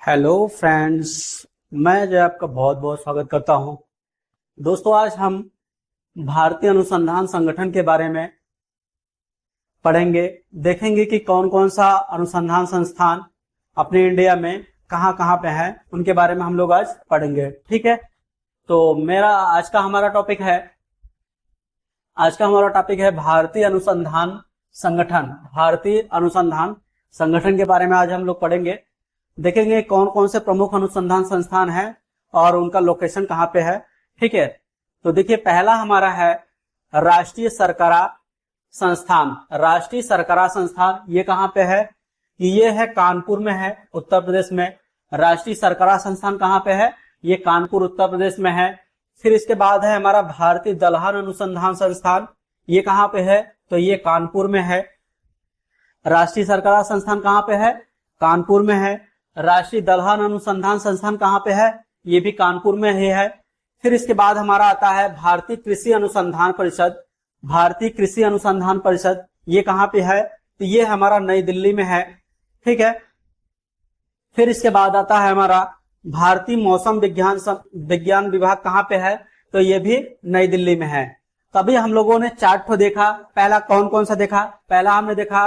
Hello friends, मैं जय आपका बहुत बहुत स्वागत करता हूं। दोस्तों, आज हम भारतीय अनुसंधान संगठन के बारे में पढ़ेंगे। देखेंगे कि कौन कौन सा अनुसंधान संस्थान अपने इंडिया में कहां कहां पे है, उनके बारे में हम लोग आज पढ़ेंगे। ठीक है, तो आज का हमारा टॉपिक है भारतीय अनुसंधान संगठन। भारतीय अनुसंधान संगठन के बारे में आज हम लोग पढ़ेंगे। देखेंगे कौन कौन से प्रमुख अनुसंधान संस्थान हैं और उनका लोकेशन कहाँ पे है। ठीक है, तो देखिए, पहला हमारा है राष्ट्रीय सरकरा संस्थान। राष्ट्रीय सरकरा संस्थान ये कहाँ पे है? ये है कानपुर में है, उत्तर प्रदेश में। राष्ट्रीय सरकरा संस्थान कहाँ पे है? ये कानपुर, उत्तर प्रदेश में है। फिर इसके बाद है हमारा भारतीय दलहन अनुसंधान संस्थान। ये कहाँ पे है? तो ये कानपुर में है। राष्ट्रीय सरकरा संस्थान कहाँ पे है? कानपुर में है। राष्ट्रीय दलहन अनुसंधान संस्थान कहाँ पे है? ये भी कानपुर में ही है। फिर इसके बाद हमारा आता है भारतीय कृषि अनुसंधान परिषद। भारतीय कृषि अनुसंधान परिषद ये कहाँ पे है? तो ये हमारा नई दिल्ली में है। ठीक है, फिर इसके बाद आता है हमारा भारतीय मौसम विज्ञान विभाग। कहाँ पे है? तो ये भी नई दिल्ली में है। तभी हम लोगों ने चार्ट को देखा। पहला कौन कौन सा देखा? पहला हमने देखा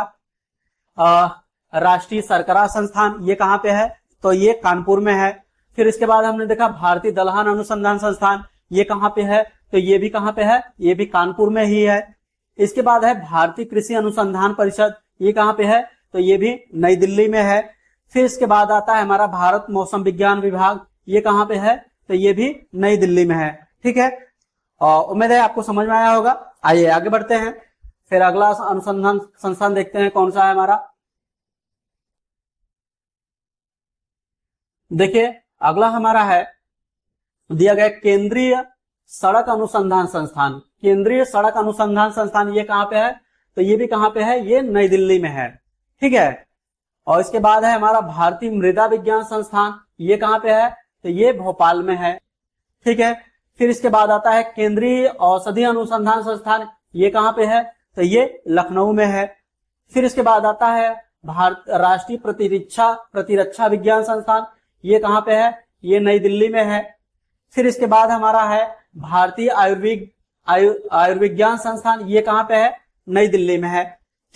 राष्ट्रीय सरकरा संस्थान, ये कहाँ पे है? तो ये कानपुर में है। फिर इसके बाद हमने देखा भारतीय दलहन अनुसंधान संस्थान, ये कहाँ पे है? तो ये भी कहाँ पे है? ये भी कानपुर में ही है। इसके बाद है भारतीय कृषि अनुसंधान परिषद, ये कहाँ पे है? तो ये भी नई दिल्ली में है। फिर इसके बाद आता है हमारा भारत मौसम विज्ञान विभाग, ये कहाँ पे है? तो ये भी नई दिल्ली में है। ठीक है, उम्मीद है आपको समझ में आया होगा। आइए आगे बढ़ते हैं। फिर अगला अनुसंधान संस्थान देखते हैं कौन सा है हमारा। देखिए, अगला हमारा है दिया गया केंद्रीय सड़क अनुसंधान संस्थान। केंद्रीय सड़क अनुसंधान संस्थान ये कहाँ पे है? तो ये भी कहाँ पे है? ये नई दिल्ली में है। ठीक है, और इसके बाद है हमारा भारतीय मृदा विज्ञान संस्थान, ये कहाँ पे है? तो ये भोपाल में है। ठीक है, फिर इसके बाद आता है केंद्रीय औषधि अनुसंधान संस्थान, ये कहाँ पे है? तो ये लखनऊ में है। फिर इसके बाद आता है राष्ट्रीय प्रतिरक्षा विज्ञान संस्थान, ये कहाँ पे है? ये नई दिल्ली में है। फिर इसके बाद हमारा है भारतीय आयुर्विज्ञान संस्थान, ये कहाँ पे है? नई दिल्ली में है।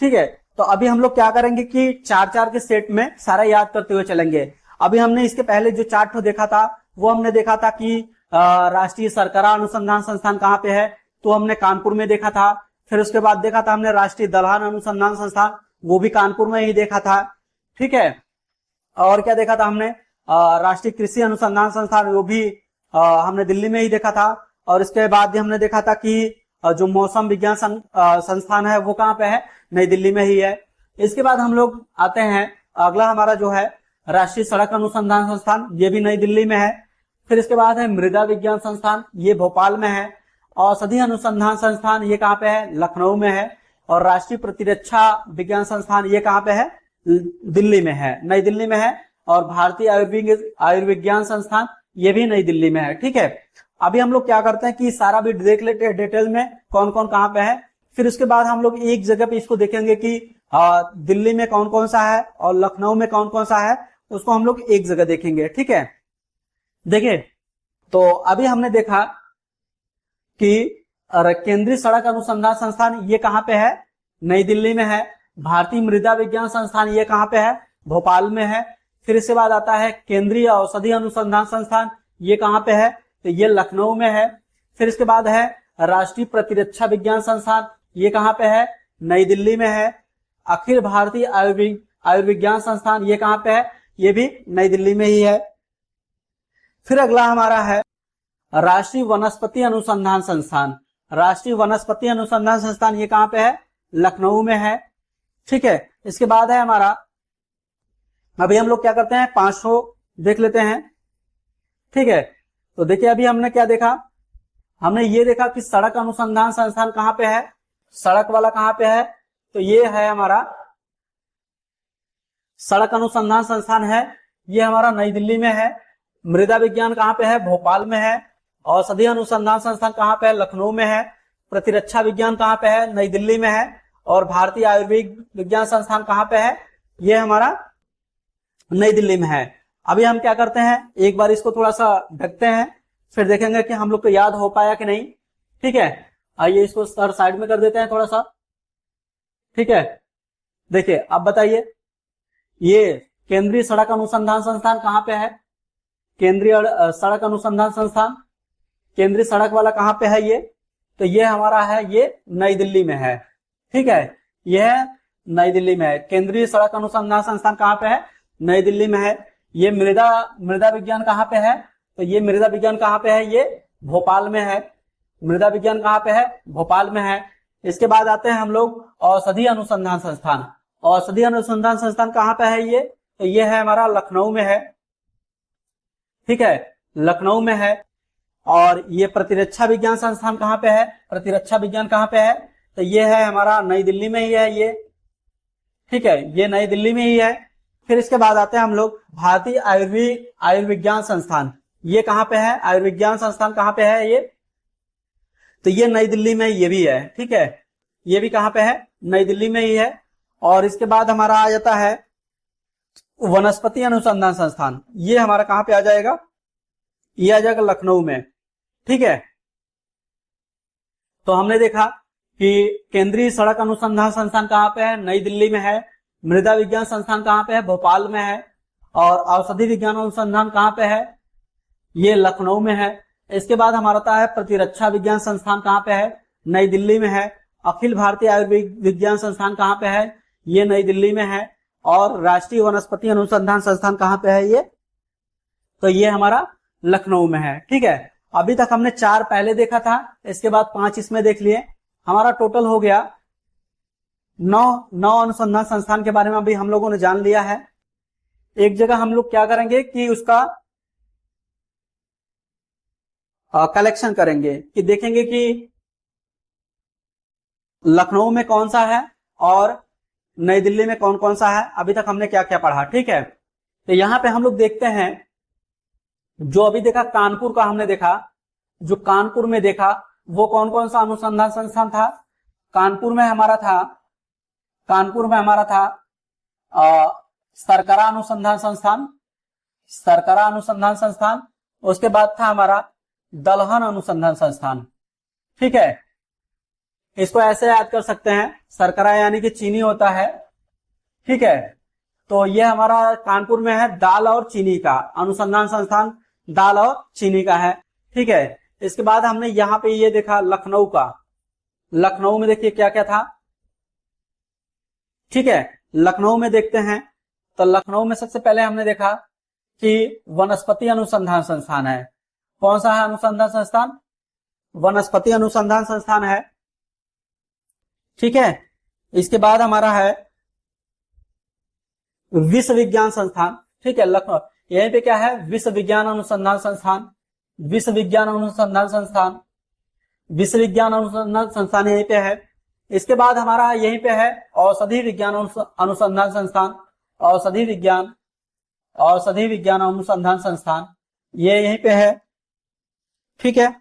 ठीक है, तो अभी हम लोग क्या करेंगे कि चार चार के सेट में सारा याद करते हुए चलेंगे। अभी हमने इसके पहले जो चार्ट को देखा था, वो हमने देखा था कि राष्ट्रीय सरकरा अनुसंधान संस्थान कहाँ पे है, तो हमने कानपुर में देखा था। फिर उसके बाद देखा था हमने राष्ट्रीय दलहन अनुसंधान संस्थान, वो भी कानपुर में ही देखा था। ठीक है, और क्या देखा था हमने? राष्ट्रीय कृषि अनुसंधान संस्थान, वो भी हमने दिल्ली में ही देखा था। और इसके बाद हमने देखा था कि जो मौसम विज्ञान संस्थान है वो कहाँ पे है? नई दिल्ली में ही है। इसके बाद हम लोग आते हैं, अगला हमारा जो है राष्ट्रीय सड़क अनुसंधान संस्थान, ये भी नई दिल्ली में है। फिर इसके बाद है मृदा विज्ञान संस्थान, ये भोपाल में है। औषधि अनुसंधान संस्थान ये कहाँ पे है? लखनऊ में है। और राष्ट्रीय प्रतिरक्षा विज्ञान संस्थान ये कहाँ पे है? दिल्ली में है, नई दिल्ली में है। और भारतीय आयुर्विज्ञान संस्थान ये भी नई दिल्ली में है। ठीक है, अभी हम लोग क्या करते हैं कि सारा भी देख लेते हैं डिटेल में कौन कौन कहाँ पे है। फिर उसके बाद हम लोग एक जगह पे इसको देखेंगे कि दिल्ली में कौन कौन सा है और लखनऊ में कौन कौन सा है, उसको हम लोग एक जगह देखेंगे। ठीक है, देखिए, तो अभी हमने देखा कि केंद्रीय सड़क अनुसंधान संस्थान ये कहाँ पे है? नई दिल्ली में है। भारतीय मृदा विज्ञान संस्थान ये कहाँ पे है? भोपाल में है। फिर इसके बाद आता है केंद्रीय औषधि अनुसंधान संस्थान, ये कहाँ पे है? तो ये लखनऊ में है। फिर इसके बाद है राष्ट्रीय प्रतिरक्षा विज्ञान संस्थान, ये कहाँ पे है? नई दिल्ली में है। अखिल भारतीय आयुर्विज्ञान संस्थान ये कहाँ पे है? ये भी नई दिल्ली में ही है। फिर अगला हमारा है राष्ट्रीय वनस्पति अनुसंधान संस्थान। राष्ट्रीय वनस्पति अनुसंधान संस्थान ये कहाँ पे है? लखनऊ में है। ठीक है, इसके बाद है हमारा, अभी हम लोग क्या करते हैं, 500 देख लेते हैं। ठीक है, तो देखिए, अभी हमने क्या देखा? हमने ये देखा कि सड़क अनुसंधान संस्थान कहाँ पे है? सड़क वाला कहाँ पे है? तो ये है हमारा सड़क अनुसंधान संस्थान है, ये हमारा नई दिल्ली में है। मृदा विज्ञान कहाँ पे है? भोपाल में है। औषधि अनुसंधान संस्थान कहाँ पे है? लखनऊ में है। प्रतिरक्षा विज्ञान कहाँ पे है? नई दिल्ली में है। और भारतीय आयुर्वेद विज्ञान संस्थान कहाँ पे है, ये हमारा नई दिल्ली में है। अभी हम क्या करते हैं, एक बार इसको थोड़ा सा ढकते हैं, फिर देखेंगे कि हम लोग को याद हो पाया कि नहीं। ठीक है, आइए इसको सर साइड में कर देते हैं थोड़ा सा। ठीक है, देखिए अब बताइए, ये केंद्रीय सड़क अनुसंधान संस्थान कहाँ पे है, केंद्रीय सड़क अनुसंधान संस्थान, केंद्रीय सड़क वाला कहाँ पे है ये, तो ये हमारा है, ये नई दिल्ली में है। ठीक है, यह नई दिल्ली में है। केंद्रीय सड़क अनुसंधान संस्थान कहाँ पे है, नई दिल्ली में है। ये मृदा विज्ञान कहाँ पे है, तो ये मृदा विज्ञान कहाँ पे है, ये भोपाल में है। मृदा विज्ञान कहाँ पे है, भोपाल में है। इसके बाद आते हैं हम लोग औषधि अनुसंधान संस्थान। औषधि अनुसंधान संस्थान कहाँ पे है ये, तो ये है हमारा लखनऊ में है। ठीक है, लखनऊ में है। और ये प्रतिरक्षा विज्ञान संस्थान कहाँ पे है, प्रतिरक्षा विज्ञान कहाँ पे है, तो ये है हमारा नई दिल्ली में ही है ये। ठीक है, ये नई दिल्ली में ही है। फिर इसके बाद आते हैं हम लोग भारतीय आयुर्विज्ञान संस्थान, ये कहाँ पे है, आयुर्विज्ञान संस्थान कहाँ पे है ये, तो ये नई दिल्ली में ये भी है। ठीक है, ये भी कहाँ पे है, नई दिल्ली में ही है। और इसके बाद हमारा आ जाता है वनस्पति अनुसंधान संस्थान, ये हमारा कहाँ पे आ जाएगा, ये आ जाएगा लखनऊ में। ठीक है, तो हमने देखा कि केंद्रीय सड़क अनुसंधान संस्थान कहाँ पे है, नई दिल्ली में है। मृदा विज्ञान संस्थान कहाँ पे है, भोपाल में है। और औषधि विज्ञान अनुसंधान कहाँ पे है, ये लखनऊ में है। इसके बाद हमारा आता है प्रतिरक्षा विज्ञान संस्थान कहाँ पे है, नई दिल्ली में है। अखिल भारतीय आयुर्विज्ञान संस्थान कहाँ पे है, ये नई दिल्ली में है। और राष्ट्रीय वनस्पति अनुसंधान संस्थान कहाँ पे है ये, तो ये हमारा लखनऊ में है। ठीक है, अभी तक हमने 4 पहले देखा था, इसके बाद 5 इसमें देख लिए। हमारा टोटल हो गया 9 अनुसंधान संस्थान के बारे में अभी हम लोगों ने जान लिया है। एक जगह हम लोग क्या करेंगे कि उसका कलेक्शन करेंगे, कि देखेंगे कि लखनऊ में कौन सा है और नई दिल्ली में कौन कौन सा है, अभी तक हमने क्या क्या पढ़ा। ठीक है, तो यहां पे हम लोग देखते हैं, जो अभी देखा कानपुर का हमने देखा, जो कानपुर में देखा वो कौन कौन सा अनुसंधान संस्थान था, कानपुर में हमारा था सरकरा अनुसंधान संस्थान, उसके बाद था हमारा दलहन अनुसंधान संस्थान। ठीक है, इसको ऐसे याद कर सकते हैं, सरकरा यानी कि चीनी होता है। ठीक है, तो ये हमारा कानपुर में है, दाल और चीनी का अनुसंधान संस्थान, दाल और चीनी का है। ठीक है, इसके बाद हमने यहाँ पे ये देखा लखनऊ का, लखनऊ में देखिए क्या क्या था। ठीक है, लखनऊ में देखते हैं, तो लखनऊ में सबसे पहले हमने देखा कि वनस्पति अनुसंधान संस्थान है। कौन सा है अनुसंधान संस्थान, वनस्पति अनुसंधान संस्थान है। ठीक है, इसके बाद हमारा है विश्व विज्ञान संस्थान। ठीक है, लखनऊ यहीं पे क्या है, विश्व विज्ञान अनुसंधान संस्थान, विश्व विज्ञान अनुसंधान संस्थान, विश्व विज्ञान अनुसंधान संस्थान यहीं पे है। इसके बाद हमारा यहीं पे है औषधि विज्ञान अनुसंधान संस्थान, औषधि विज्ञान अनुसंधान संस्थान, ये यहीं पे है। ठीक है,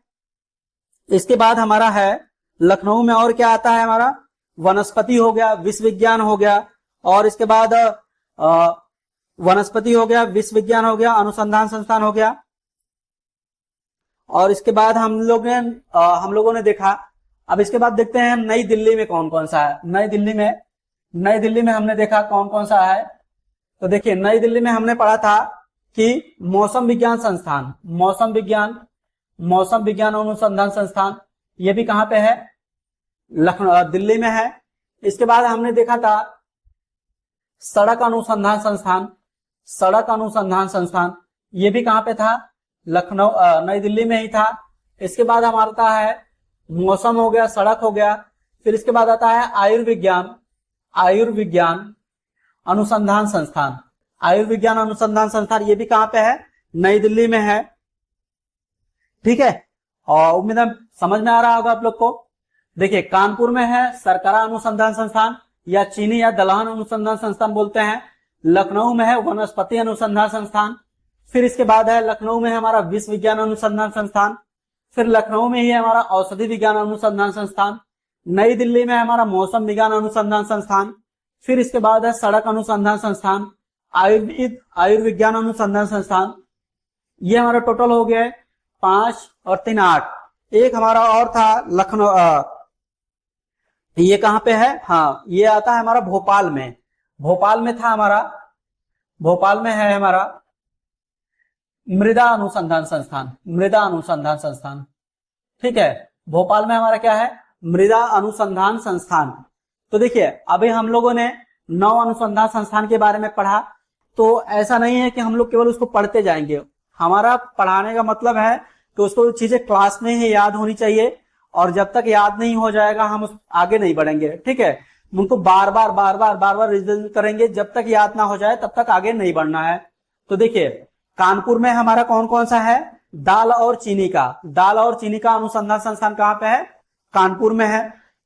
इसके बाद हमारा है लखनऊ में और क्या आता है, हमारा वनस्पति हो गया, विश्व विज्ञान हो गया, और इसके बाद वनस्पति हो गया, विश्व विज्ञान हो गया, अनुसंधान संस्थान हो गया। और इसके बाद हम लोगों ने देखा, अब इसके बाद देखते हैं नई दिल्ली में कौन कौन सा है। नई दिल्ली में हमने देखा कौन कौन सा है, तो देखिए नई दिल्ली में हमने पढ़ा था कि मौसम विज्ञान संस्थान, मौसम विज्ञान अनुसंधान संस्थान, ये भी कहाँ पे है, लखनऊ दिल्ली में है। इसके बाद हमने देखा था सड़क अनुसंधान संस्थान, ये भी कहाँ पे था, लखनऊ नई दिल्ली में ही था। इसके बाद हमारा है मौसम हो गया, सड़क हो गया। फिर इसके बाद आता है आयुर्विज्ञान अनुसंधान संस्थान, ये भी कहाँ पे है, नई दिल्ली में है। ठीक है, और उम्मीद है समझ में आ रहा होगा आप लोग को। देखिए कानपुर में है सरकरा अनुसंधान संस्थान, या चीनी या दलहन अनुसंधान संस्थान बोलते हैं। लखनऊ में है वनस्पति अनुसंधान संस्थान। फिर इसके बाद है लखनऊ में हमारा विश्व विज्ञान अनुसंधान संस्थान। फिर लखनऊ में ही है हमारा औषधि विज्ञान अनुसंधान संस्थान। नई दिल्ली में हमारा मौसम विज्ञान अनुसंधान संस्थान, फिर इसके बाद है सड़क अनुसंधान संस्थान, आयुर्विज्ञान अनुसंधान संस्थान। ये हमारा टोटल हो गया है 5 और 3 8। एक हमारा और था लखनऊ, ये कहां पे है, हाँ ये आता है हमारा भोपाल में। भोपाल में था हमारा, भोपाल में है हमारा मृदा अनुसंधान संस्थान, मृदा अनुसंधान संस्थान। ठीक है, भोपाल में हमारा क्या है, मृदा अनुसंधान संस्थान। तो देखिए अभी हम लोगों ने 9 अनुसंधान संस्थान के बारे में पढ़ा। तो ऐसा नहीं है कि हम लोग केवल उसको पढ़ते जाएंगे, हमारा पढ़ाने का मतलब है कि उसको चीजें क्लास में ही याद होनी चाहिए, और जब तक याद नहीं हो जाएगा हम आगे नहीं बढ़ेंगे। ठीक है, उनको बार बार रिविजन करेंगे, जब तक याद ना हो जाए तब तक आगे नहीं बढ़ना है। तो देखिए कानपुर में हमारा कौन कौन सा है, दाल और चीनी का अनुसंधान संस्थान कहाँ पे है, कानपुर में है।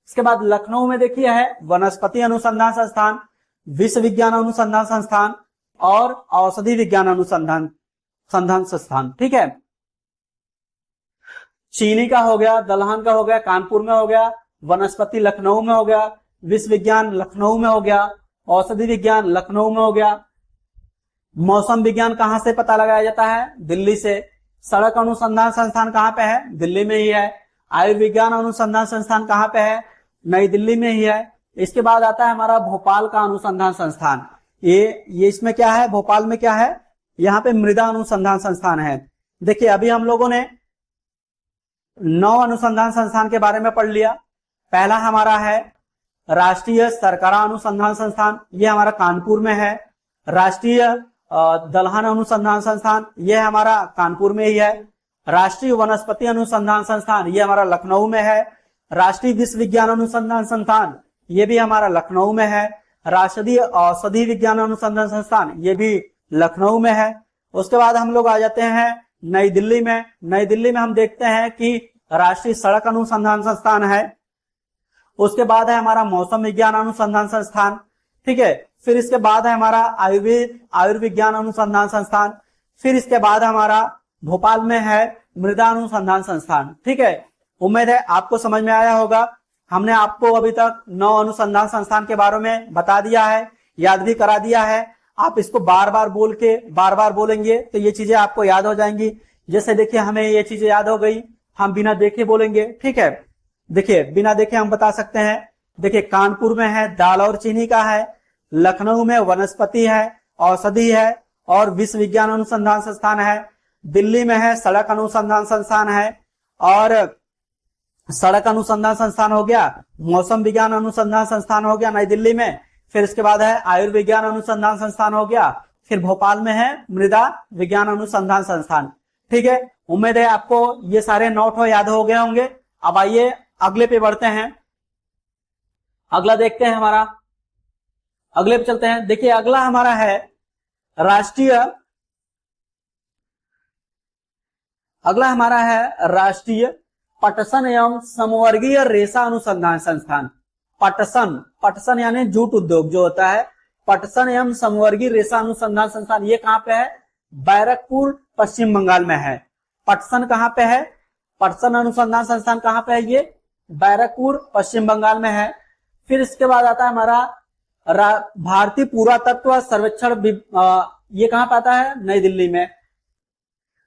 इसके बाद लखनऊ में देखिए है वनस्पति अनुसंधान संस्थान, विश्व विज्ञान अनुसंधान संस्थान और औषधि विज्ञान अनुसंधान संस्थान। ठीक है, चीनी का हो गया, दलहन का हो गया, कानपुर में हो गया, वनस्पति लखनऊ में हो गया, विश्व विज्ञान लखनऊ में हो गया, औषधि विज्ञान लखनऊ में हो गया। मौसम विज्ञान कहां से पता लगाया जाता है, दिल्ली से। सड़क अनुसंधान संस्थान कहां पे है, दिल्ली में ही है। आयुर्विज्ञान अनुसंधान संस्थान कहां पे है, नई दिल्ली में ही है। इसके बाद आता है हमारा भोपाल का अनुसंधान संस्थान। ये इसमें क्या है, भोपाल में क्या है, यहाँ पे मृदा अनुसंधान संस्थान है। देखिए अभी हम लोगों ने 9 अनुसंधान संस्थान के बारे में पढ़ लिया। पहला हमारा है राष्ट्रीय सरकरा अनुसंधान संस्थान, ये हमारा कानपुर में है। राष्ट्रीय दलहन अनुसंधान संस्थान, ये हमारा कानपुर में ही है। राष्ट्रीय वनस्पति अनुसंधान संस्थान, ये हमारा लखनऊ में है। राष्ट्रीय विश्व विज्ञान अनुसंधान संस्थान, ये भी हमारा लखनऊ में है। राष्ट्रीय औषधि विज्ञान अनुसंधान संस्थान, ये भी लखनऊ में है। उसके बाद हम लोग आ जाते हैं नई दिल्ली में। नई दिल्ली में हम देखते हैं कि राष्ट्रीय सड़क अनुसंधान संस्थान है। उसके बाद है हमारा मौसम विज्ञान अनुसंधान संस्थान। ठीक है, फिर इसके बाद है हमारा आयुर्विज्ञान अनुसंधान संस्थान। फिर इसके बाद हमारा भोपाल में है मृदा अनुसंधान संस्थान। ठीक है, उम्मीद है आपको समझ में आया होगा। हमने आपको अभी तक 9 अनुसंधान संस्थान के बारे में बता दिया है, याद भी करा दिया है। आप इसको बार बार बोलेंगे तो ये चीजें आपको याद हो जाएंगी। जैसे देखिए हमें ये चीजें याद हो गई, हम बिना देखे बोलेंगे। ठीक है, देखिए बिना देखे हम बता सकते हैं। देखिए कानपुर में है दाल और चीनी का है, लखनऊ में वनस्पति है, औषधि है और विश्व विज्ञान अनुसंधान संस्थान है। दिल्ली में है सड़क अनुसंधान संस्थान है और सड़क अनुसंधान संस्थान हो गया। मौसम विज्ञान अनुसंधान संस्थान हो गया नई दिल्ली में। फिर इसके बाद है आयुर्विज्ञान अनुसंधान संस्थान हो गया। फिर भोपाल में है मृदा विज्ञान अनुसंधान संस्थान। ठीक है, उम्मीद है आपको ये सारे नोट याद हो गए होंगे। अब आइए अगले पे बढ़ते हैं। अगला देखते हैं हमारा, अगले पे चलते हैं। देखिए अगला हमारा है राष्ट्रीय पटसन एवं समवर्गीय रेशा अनुसंधान संस्थान। पटसन यानी जूट उद्योग जो होता है, पटसन एवं समवर्गीय रेशा अनुसंधान संस्थान, ये कहां पे है, बैरकपुर पश्चिम बंगाल में है। पटसन कहां पे है, पटसन अनुसंधान संस्थान कहां पे है, ये बैरकपुर पश्चिम बंगाल में है। फिर इसके बाद आता है हमारा भारतीय पुरातत्व सर्वेक्षण, ये कहां पे आता है, नई दिल्ली में।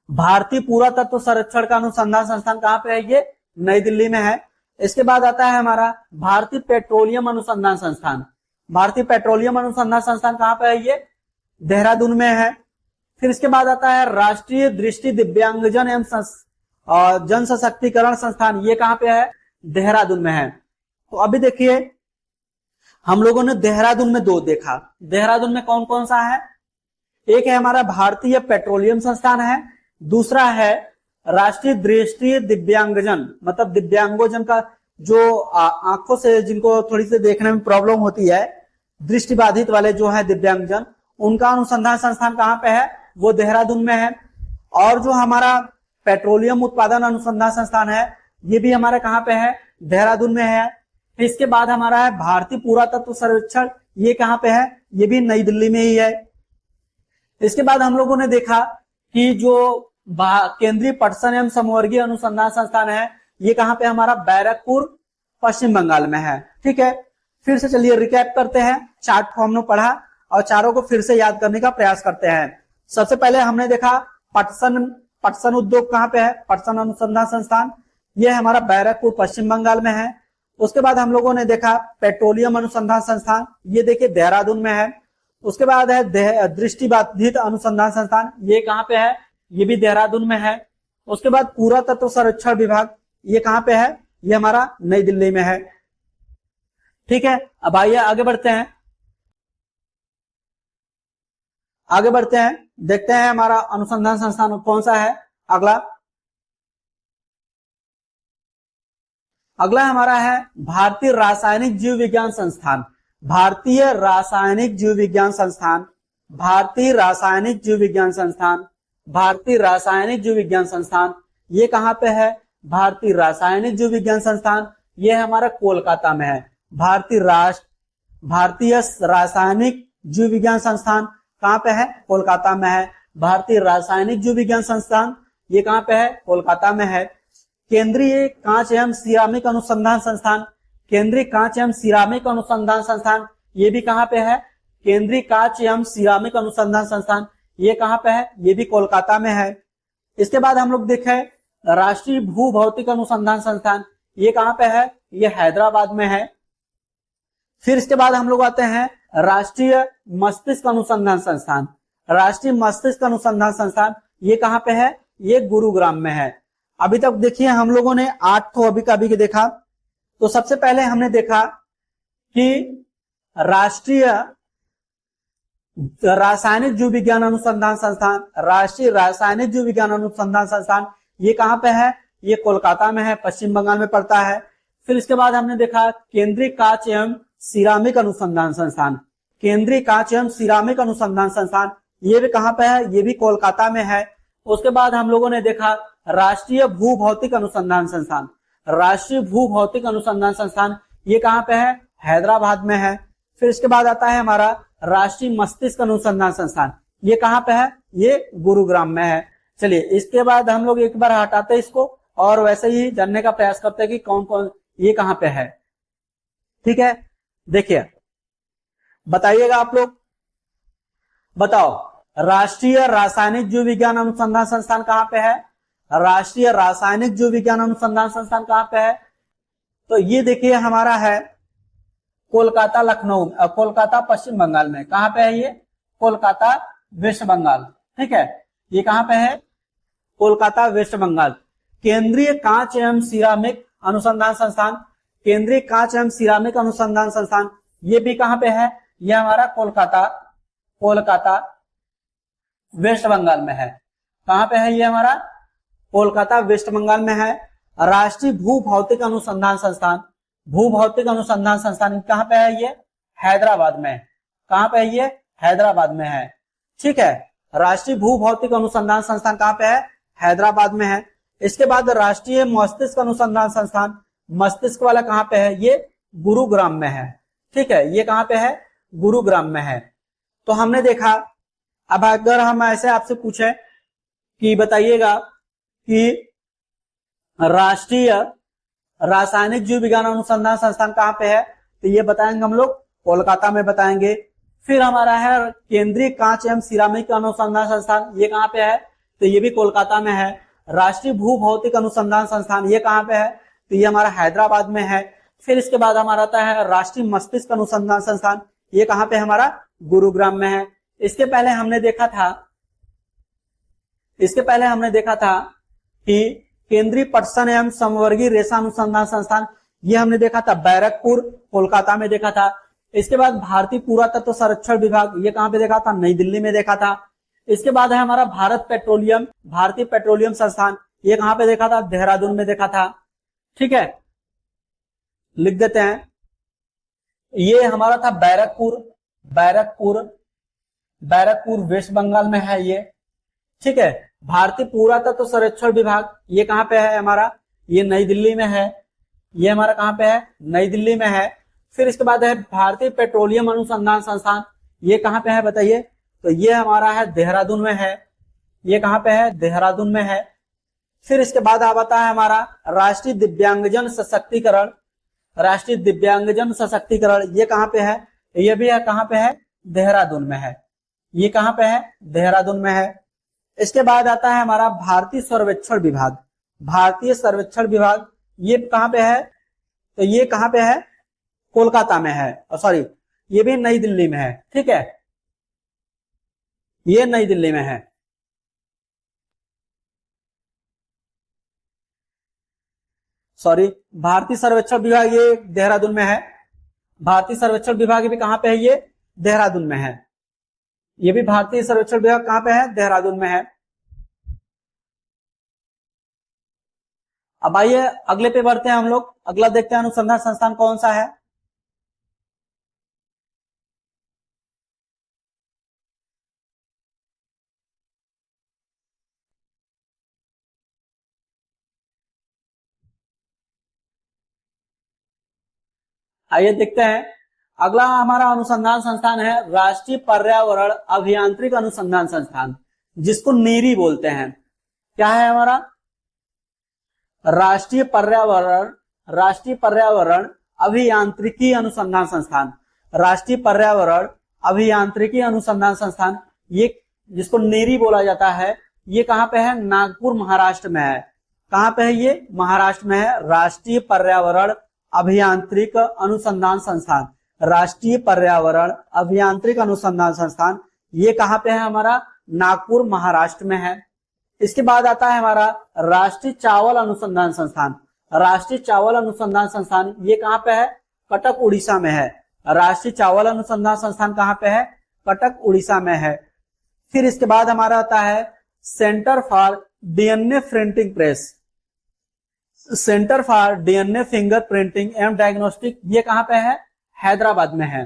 भारतीय पुरातत्व सर्वेक्षण का अनुसंधान संस्थान कहां पे है, ये नई दिल्ली में है। इसके बाद आता है हमारा भारतीय पेट्रोलियम अनुसंधान संस्थान। भारतीय पेट्रोलियम अनुसंधान संस्थान कहां पे है, ये देहरादून में है। फिर इसके बाद आता है राष्ट्रीय दृष्टि दिव्यांगजन एवं जन सशक्तिकरण संस्थान, ये कहां पे है, देहरादून में है। तो अभी देखिए हम लोगों ने देहरादून में 2 देखा। देहरादून में कौन कौन सा है, एक है हमारा भारतीय पेट्रोलियम संस्थान है, दूसरा है राष्ट्रीय दृष्टि दिव्यांगजन, मतलब दिव्यांगोजन का जो आंखों से जिनको थोड़ी सी देखने में प्रॉब्लम होती है, दृष्टिबाधित वाले जो है दिव्यांगजन, उनका अनुसंधान संस्थान कहां पे है, वो देहरादून में है। और जो हमारा पेट्रोलियम उत्पादन अनुसंधान संस्थान है, ये भी हमारा कहां पे है, देहरादून में है। इसके बाद हमारा है भारतीय पुरातत्व सर्वेक्षण, ये कहां पे है, ये भी नई दिल्ली में ही है। इसके बाद हम लोगों ने देखा कि जो केंद्रीय पटसन एवं समवर्गीय अनुसंधान संस्थान है, ये कहां पे हमारा बैरकपुर पश्चिम बंगाल में है। ठीक है, फिर से चलिए रिकैप करते हैं, चार्ट को हमने पढ़ा और चारों को फिर से याद करने का प्रयास करते हैं। सबसे पहले हमने देखा पटसन उद्योग कहाँ पे है, पटसन अनुसंधान संस्थान, ये हमारा बैरकपुर पश्चिम बंगाल में है। उसके बाद हम लोगों ने देखा पेट्रोलियम अनुसंधान संस्थान, ये देखिए देहरादून में है। उसके बाद है दृष्टिबाधित अनुसंधान संस्थान, ये कहाँ पे है, ये भी देहरादून में है। उसके बाद पुरातत्व सर्वेक्षण विभाग, ये कहाँ पे है, ये हमारा नई दिल्ली में है। ठीक है, अब आइए आगे बढ़ते हैं, देखते हैं हमारा अनुसंधान संस्थान कौन सा है। अगला हमारा है भारतीय रासायनिक जीव विज्ञान संस्थान। भारतीय रासायनिक जीव विज्ञान संस्थान, भारतीय रासायनिक जीव विज्ञान संस्थान, भारतीय रासायनिक जीव विज्ञान संस्थान, ये कहाँ पे है, भारतीय रासायनिक जीव विज्ञान संस्थान, ये हमारा कोलकाता में है। भारतीय रासायनिक जीव विज्ञान संस्थान कहाँ पे है, कोलकाता में है। भारतीय रासायनिक जीव विज्ञान संस्थान, ये कहाँ पे है, कोलकाता में है। केंद्रीय कांच एवं सिरामिक अनुसंधान संस्थान, केंद्रीय कांच एवं सिरामिक अनुसंधान संस्थान, ये भी कहाँ पे है, केंद्रीय कांच एवं सिरामिक अनुसंधान संस्थान, ये कहाँ पे है, ये भी कोलकाता में है। इसके बाद हम लोग देखें राष्ट्रीय भू भौतिक अनुसंधान संस्थान, ये कहाँ पे है, ये हैदराबाद में है। फिर इसके बाद हम लोग आते हैं राष्ट्रीय मस्तिष्क अनुसंधान संस्थान, राष्ट्रीय मस्तिष्क अनुसंधान संस्थान, ये कहाँ पे है, ये गुरुग्राम में है। अभी तक देखिए हम लोगों ने 8 तो अभी का भी देखा। तो सबसे पहले हमने देखा कि राष्ट्रीय रासायनिक जीव विज्ञान अनुसंधान संस्थान, राष्ट्रीय रासायनिक जीव विज्ञान अनुसंधान संस्थान, ये कहाँ पे है, ये कोलकाता में है, पश्चिम बंगाल में पड़ता है। फिर इसके बाद हमने देखा केंद्रीय कांच एवं सिरामिक अनुसंधान संस्थान, केंद्रीय कांच एवं सिरामिक अनुसंधान संस्थान, ये भी कहाँ पे है, ये भी कोलकाता में है। उसके बाद हम लोगों ने देखा राष्ट्रीय भू भौतिक अनुसंधान संस्थान, राष्ट्रीय भू भौतिक अनुसंधान संस्थान, ये कहाँ पे है, हैदराबाद में है। फिर इसके बाद आता है हमारा राष्ट्रीय मस्तिष्क अनुसंधान संस्थान, ये कहाँ पे है, ये गुरुग्राम में है। चलिए इसके बाद हम लोग एक बार हटाते हैं इसको और वैसे ही जानने का प्रयास करते हैं कि कौन कौन ये कहाँ पे है। ठीक है, देखिए बताइएगा आप लोग, बताओ राष्ट्रीय रासायनिक जीव विज्ञान अनुसंधान संस्थान कहाँ पे है, राष्ट्रीय रासायनिक जीव विज्ञान अनुसंधान संस्थान कहाँ पे है। तो ये देखिए हमारा है कोलकाता लखनऊ, कोलकाता पश्चिम बंगाल में। कहाँ पे है ये, कोलकाता वेस्ट बंगाल। ठीक है, ये कहाँ पे है, कोलकाता वेस्ट बंगाल। केंद्रीय कांच एवं सिरामिक अनुसंधान संस्थान, केंद्रीय कांच एवं सिरामिक अनुसंधान संस्थान, ये भी कहाँ पे है, ये हमारा कोलकाता वेस्ट बंगाल में है। कहाँ पे है ये हमारा, कोलकाता वेस्ट बंगाल में है। राष्ट्रीय भू भौतिक अनुसंधान संस्थान, भू भौतिक अनुसंधान संस्थान कहाँ पे है, ये हैदराबाद में। कहाँ पे है, ये हैदराबाद में है। ठीक है, राष्ट्रीय भू भौतिक अनुसंधान संस्थान कहाँ पे है, हैदराबाद में है। इसके बाद राष्ट्रीय मस्तिष्क अनुसंधान संस्थान, मस्तिष्क वाला कहाँ पे है, ये गुरुग्राम में है। ठीक है, ये कहाँ पे है, गुरुग्राम में है। तो हमने देखा, अब अगर हम ऐसे आपसे पूछे कि बताइएगा कि राष्ट्रीय रासायनिक जीव विज्ञान अनुसंधान संस्थान कहाँ पे है, तो ये बताएंगे हम लोग कोलकाता में बताएंगे। फिर हमारा है केंद्रीय कांच एवं सिरामिक अनुसंधान संस्थान, ये कहाँ पे है, तो ये भी कोलकाता में है। राष्ट्रीय भू भौतिक अनुसंधान संस्थान ये कहाँ पे है, तो ये हमारा हैदराबाद में है। फिर इसके बाद हमारा आता है राष्ट्रीय मस्तिष्क अनुसंधान संस्थान, ये कहाँ पे हमारा गुरुग्राम में है। इसके पहले हमने देखा था कि केंद्रीय पटसन एवं समवर्गीय रेशा अनुसंधान संस्थान, ये हमने देखा था बैरकपुर कोलकाता में देखा था। इसके बाद भारतीय पुरातत्व संरक्षण विभाग, ये कहाँ पे देखा था, नई दिल्ली में देखा था। इसके बाद है हमारा भारतीय पेट्रोलियम संस्थान, ये कहाँ पे देखा था, देहरादून में देखा था। ठीक है, लिख देते हैं, ये हमारा था बैरकपुर वेस्ट बंगाल में है ये। ठीक है, भारतीय पुरातत्व संरक्षण विभाग ये कहाँ पे है हमारा, ये नई दिल्ली में है। ये हमारा कहाँ पे है, नई दिल्ली में है। फिर इसके बाद है भारतीय पेट्रोलियम अनुसंधान संस्थान, ये कहाँ पे है बताइए, तो ये हमारा है देहरादून में है। ये कहाँ पे है, देहरादून में है। फिर इसके बाद आता है हमारा राष्ट्रीय दिव्यांगजन सशक्तिकरण, राष्ट्रीय दिव्यांगजन सशक्तिकरण, ये कहाँ पे है? ये भी है, कहाँ पे है? देहरादून में है। ये कहाँ पे है? देहरादून में है। इसके बाद आता है हमारा भारतीय सर्वेक्षण विभाग। भारतीय सर्वेक्षण विभाग ये कहाँ पे है? तो ये कहाँ पे है? कोलकाता में है, सॉरी ये भी नई दिल्ली में है। ठीक है, ये नई दिल्ली में है। सॉरी, भारतीय सर्वेक्षण विभाग ये देहरादून में है। भारतीय सर्वेक्षण विभाग भी कहाँ पे है? ये देहरादून में है। ये भी भारतीय सर्वेक्षण विभाग कहाँ पे है? देहरादून में है। अब आइए अगले पे बढ़ते हैं हम लोग। अगला देखते हैं अनुसंधान संस्थान कौन सा है। आइए देखते हैं। अगला हमारा अनुसंधान संस्थान है राष्ट्रीय पर्यावरण अभियांत्रिक अनुसंधान संस्थान, जिसको नीरी बोलते हैं। क्या है हमारा? राष्ट्रीय पर्यावरण अभियांत्रिकी अनुसंधान संस्थान। राष्ट्रीय पर्यावरण अभियांत्रिकी अनुसंधान संस्थान, ये जिसको नीरी बोला जाता है, ये कहाँ पे है? नागपुर महाराष्ट्र में है। कहाँ पे है ये? महाराष्ट्र में है। राष्ट्रीय पर्यावरण अभियांत्रिक अनुसंधान संस्थान, राष्ट्रीय पर्यावरण अभियांत्रिक अनुसंधान संस्थान, ये कहाँ पे है हमारा? नागपुर महाराष्ट्र में है। इसके बाद आता है हमारा राष्ट्रीय चावल अनुसंधान संस्थान। राष्ट्रीय चावल अनुसंधान संस्थान ये कहाँ पे है? कटक उड़ीसा में है। राष्ट्रीय चावल अनुसंधान संस्थान कहाँ पे है? कटक उड़ीसा में है। फिर इसके बाद हमारा आता है centre for DNA printing press. Centre for DNA finger printing एवं डायग्नोस्टिक, ये कहाँ पे है? हैदराबाद में है।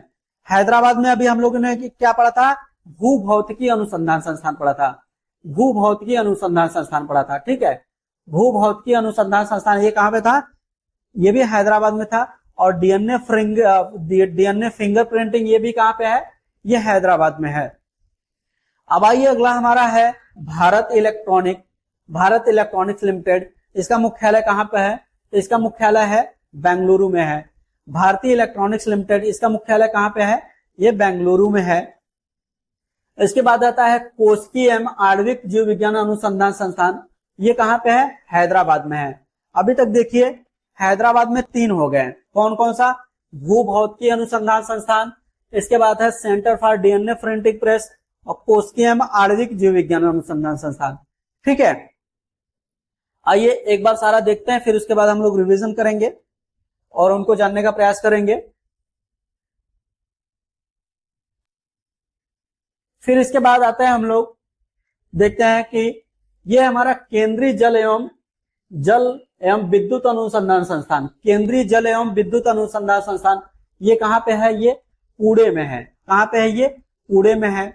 हैदराबाद में अभी हम लोगों ने क्या पढ़ा था? भूभौतिकी अनुसंधान संस्थान पढ़ा था। भूभौतिकी अनुसंधान संस्थान पढ़ा था। ठीक है, भूभौतिकी अनुसंधान संस्थान ये कहाँ पे था? ये भी हैदराबाद में था। और डीएनए फिंगर प्रिंटिंग ये भी कहाँ पे है? ये हैदराबाद में है। अब आइए अगला हमारा है भारत इलेक्ट्रॉनिक्स लिमिटेड। इसका मुख्यालय कहाँ पे है? तो इसका मुख्यालय है बेंगलुरु में है। भारतीय इलेक्ट्रॉनिक्स लिमिटेड, इसका मुख्यालय कहाँ पे है? ये बेंगलुरु में है। इसके बाद आता है कोस्की एवं आणविक जीव विज्ञान अनुसंधान संस्थान, ये कहाँ पे है? हैदराबाद में है। अभी तक देखिए हैदराबाद में 3 हो गए। कौन कौन सा? भूभौतिकी अनुसंधान संस्थान, इसके बाद है centre for DNA printing press और कोस्की एवं आणविक जीव विज्ञान अनुसंधान संस्थान। ठीक है, आइए एक बार सारा देखते हैं, फिर उसके बाद हम लोग रिवीजन करेंगे और उनको जानने का प्रयास करेंगे। फिर इसके बाद आते हैं हम लोग देखते हैं कि ये हमारा केंद्रीय जल एवं विद्युत अनुसंधान संस्थान। केंद्रीय जल एवं विद्युत अनुसंधान संस्थान ये कहाँ पे है? ये पुणे में है। कहाँ पे है? ये पुणे में है।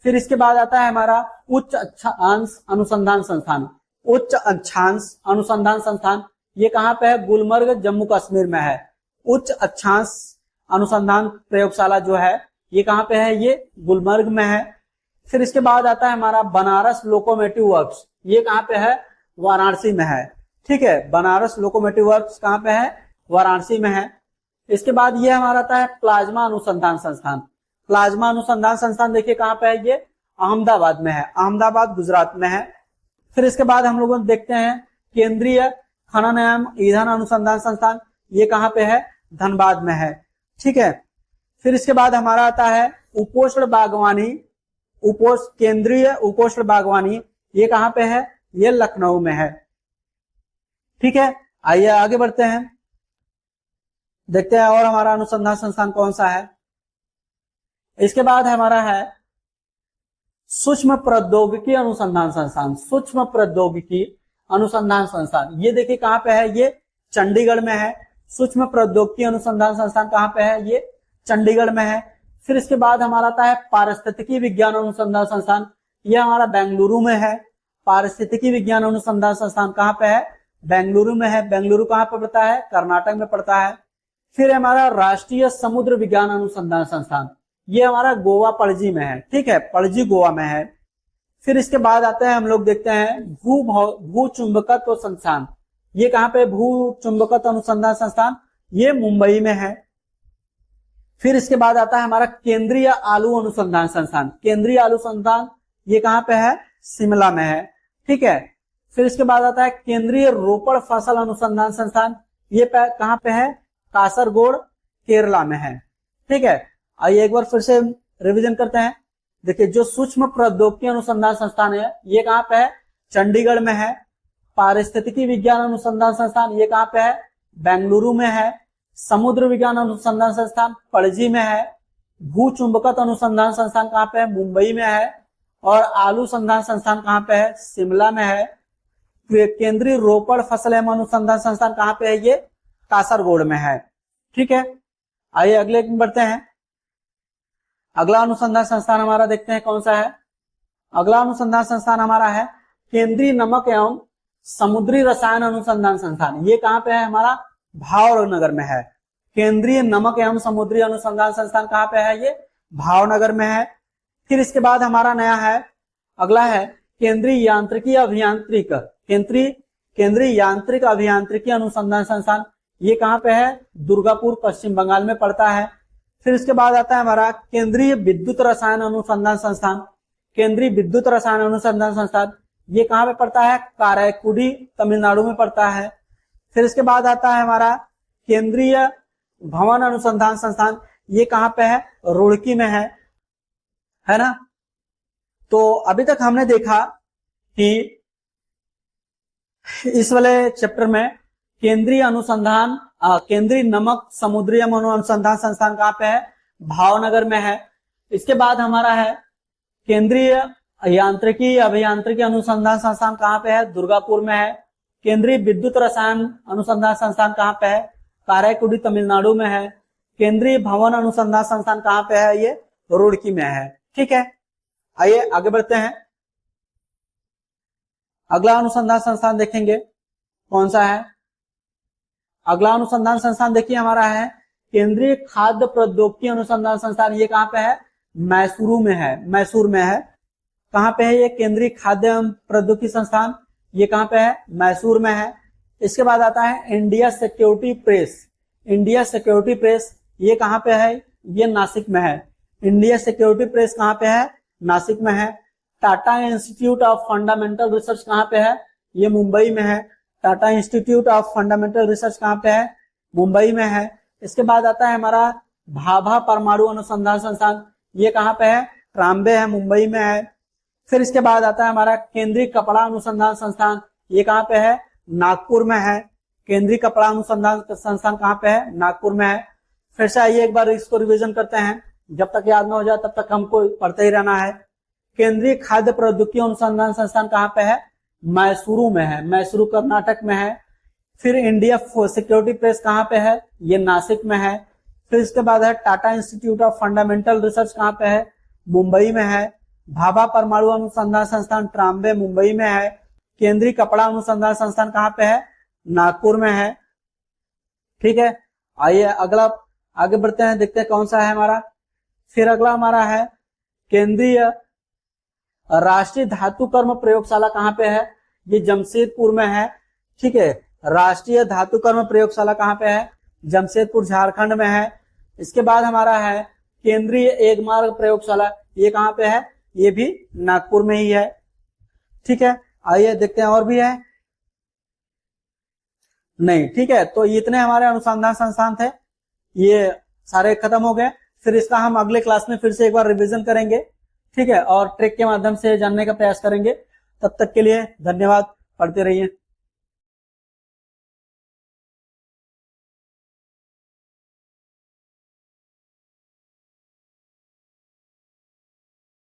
फिर इसके बाद आता है हमारा उच्च अक्षांश अनुसंधान संस्थान। उच्च अक्षांश अनुसंधान संस्थान ये कहाँ पे है? गुलमर्ग जम्मू कश्मीर में है। उच्च अक्षांश अनुसंधान प्रयोगशाला जो है ये कहाँ पे है? ये गुलमर्ग में है। फिर इसके बाद आता है हमारा बनारस लोकोमोटिव वर्क्स, ये कहाँ पे है? वाराणसी में है। ठीक है, बनारस लोकोमोटिव वर्क्स कहाँ पे है? वाराणसी में है। इसके बाद ये हमारा आता है प्लाज्मा अनुसंधान संस्थान। प्लाज्मा अनुसंधान संस्थान देखिए कहाँ पे है? ये अहमदाबाद में है। अहमदाबाद गुजरात में है। फिर इसके बाद हम लोग देखते हैं केंद्रीय खनन एवं ईंधन अनुसंधान संस्थान, ये कहाँ पे है? धनबाद में है। ठीक है, फिर इसके बाद हमारा आता है उपोष्ण बागवानी, केंद्रीय उपोष्ण बागवानी, ये कहाँ पे है? ये लखनऊ में है। ठीक है, आइए आगे बढ़ते हैं, देखते हैं और हमारा अनुसंधान संस्थान कौन सा है। इसके बाद हमारा है सूक्ष्म प्रौद्योगिकी अनुसंधान संस्थान। सूक्ष्म प्रौद्योगिकी अनुसंधान संस्थान ये देखिए कहाँ पे है? ये चंडीगढ़ में है। सूक्ष्म प्रौद्योगिकी अनुसंधान संस्थान कहाँ पे है? ये चंडीगढ़ में है। फिर इसके बाद हमारा आता है पारिस्थितिकी विज्ञान अनुसंधान संस्थान, ये हमारा बेंगलुरु में है। पारिस्थितिकी विज्ञान अनुसंधान संस्थान कहाँ पे है? बेंगलुरु में है। बेंगलुरु कहाँ पे पड़ता है? कर्नाटक में पड़ता है। फिर हमारा राष्ट्रीय समुद्र विज्ञान अनुसंधान संस्थान, ये हमारा गोवा पणजी में है। ठीक है, पणजी गोवा में है। फिर इसके बाद आते हैं हम लोग देखते हैं भू चुंबकत्व संस्थान, ये कहाँ पे? भू चुंबकत्व अनुसंधान संस्थान, ये मुंबई में है। फिर इसके बाद आता है हमारा केंद्रीय आलू अनुसंधान संस्थान। केंद्रीय आलू संस्थान ये कहां पे है? शिमला में है। ठीक है। फिर इसके बाद आता है केंद्रीय रोपड़ फसल अनुसंधान संस्थान। ये कहां पे है? कासरगोड केरला में है। ठीक है। आइए एक बार फिर से रिवीजन करते हैं। देखिए, जो सूक्ष्म प्रौद्योगिकी अनुसंधान संस्थान है ये कहां पे है? चंडीगढ़ में है। पारिस्थितिकी विज्ञान अनुसंधान संस्थान ये कहां पे है? बेंगलुरु में है। समुद्र विज्ञान अनुसंधान संस्थान पणजी में है। भू चुंबकत्व अनुसंधान संस्थान कहां पे है? मुंबई में है। और आलू संधान संस्थान कहां पे है? शिमला में है। केंद्रीय रोपड़ फसल एवं अनुसंधान संस्थान कहां पे है? ये कासरगोड में है। ठीक है। आइए अगले बढ़ते हैं। अगला अनुसंधान संस्थान हमारा देखते हैं कौन सा है। अगला अनुसंधान संस्थान हमारा है केंद्रीय नमक एवं समुद्री रसायन अनुसंधान संस्थान। ये कहां पे है? हमारा भावनगर में है। केंद्रीय नमक एवं समुद्री अनुसंधान संस्थान कहां पे है? ये भावनगर में है। फिर इसके बाद हमारा नया है, अगला है केंद्रीय यांत्रिकी अभियांत्रिक केंद्रीय यांत्रिक अभियांत्रिकी अनुसंधान संस्थान। ये कहां पे है? दुर्गापुर पश्चिम बंगाल में पड़ता है। फिर इसके बाद आता है हमारा केंद्रीय विद्युत रसायन अनुसंधान संस्थान। केंद्रीय विद्युत रसायन अनुसंधान संस्थान ये कहां पे पड़ता है? कारायकुडी तमिलनाडु में पड़ता है। फिर इसके बाद आता है हमारा केंद्रीय भवन अनुसंधान संस्थान। ये कहां पे है? रुड़की में है ना। तो अभी तक हमने देखा कि इस वाले चैप्टर में केंद्रीय नमक समुद्री अनुसंधान संस्थान कहां पे है? भावनगर में है। इसके बाद हमारा है केंद्रीय यांत्रिकी अभियांत्रिकी अनुसंधान संस्थान कहां पे है? दुर्गापुर में है। केंद्रीय विद्युत रसायन अनुसंधान संस्थान कहां पे है? कारायकुडी तमिलनाडु में है। केंद्रीय भवन अनुसंधान संस्थान कहां पे है? ये रुड़की में है। ठीक है। आइए आगे बढ़ते हैं। अगला अनुसंधान संस्थान देखेंगे कौन सा है। अगला अनुसंधान संस्थान देखिए हमारा है केंद्रीय खाद्य प्रौद्योगिकी अनुसंधान संस्थान। ये कहां पे है? मैसूर में है। कहां पे है ये केंद्रीय खाद्य प्रौद्योगिकी संस्थान? ये कहां पे है? मैसूर में है। इसके बाद आता है इंडिया सिक्योरिटी प्रेस। ये कहां पे है? ये नासिक में है। इंडिया सिक्योरिटी प्रेस कहां पे है? नासिक में है। Tata institute of fundamental research कहां पे है? ये मुंबई में है। Tata institute of fundamental research कहां पे है? मुंबई में है। इसके बाद आता है हमारा भाभा परमाणु अनुसंधान संस्थान। ये कहां पे है? ट्राम्बे है, मुंबई में है। फिर इसके बाद आता है हमारा केंद्रीय कपड़ा अनुसंधान संस्थान। ये कहां पे है? नागपुर में है। केंद्रीय कपड़ा अनुसंधान संस्थान कहां पे है? नागपुर में है। फिर से आइए एक बार इसको रिवीजन करते हैं, जब तक याद ना हो जाए तब तक हमको पढ़ते ही रहना है। केंद्रीय खाद्य प्रौद्योगिकी अनुसंधान संस्थान कहां पे है? मैसूरू में है। मैसूरू कर्नाटक में है। फिर इंडिया सिक्योरिटी प्रेस कहां पे है? ये नासिक में है। फिर इसके बाद है Tata institute of fundamental research कहां पे है? मुंबई में है। भाभा परमाणु अनुसंधान संस्थान ट्राम्बे मुंबई में है। केंद्रीय कपड़ा अनुसंधान संस्थान कहां पे है? नागपुर में है। ठीक है। आइए अगला आगे बढ़ते हैं, देखते हैं कौन सा है हमारा। फिर अगला हमारा है केंद्रीय राष्ट्रीय धातु कर्म प्रयोगशाला कहां पे है? ये जमशेदपुर में है। ठीक है। राष्ट्रीय धातु कर्म प्रयोगशाला कहां पे है? जमशेदपुर झारखंड में है। इसके बाद हमारा है केंद्रीय एकमार्ग प्रयोगशाला। ये कहां पे है? ये भी नागपुर में ही है। ठीक है। आइए देखते हैं और भी है नहीं। ठीक है। तो इतने हमारे अनुसंधान संस्थान थे, ये सारे खत्म हो गए। फिर इसका हम अगले क्लास में फिर से एक बार रिवीजन करेंगे। ठीक है। और ट्रिक के माध्यम से जानने का प्रयास करेंगे। तब तक के लिए धन्यवाद। पढ़ते रहिए।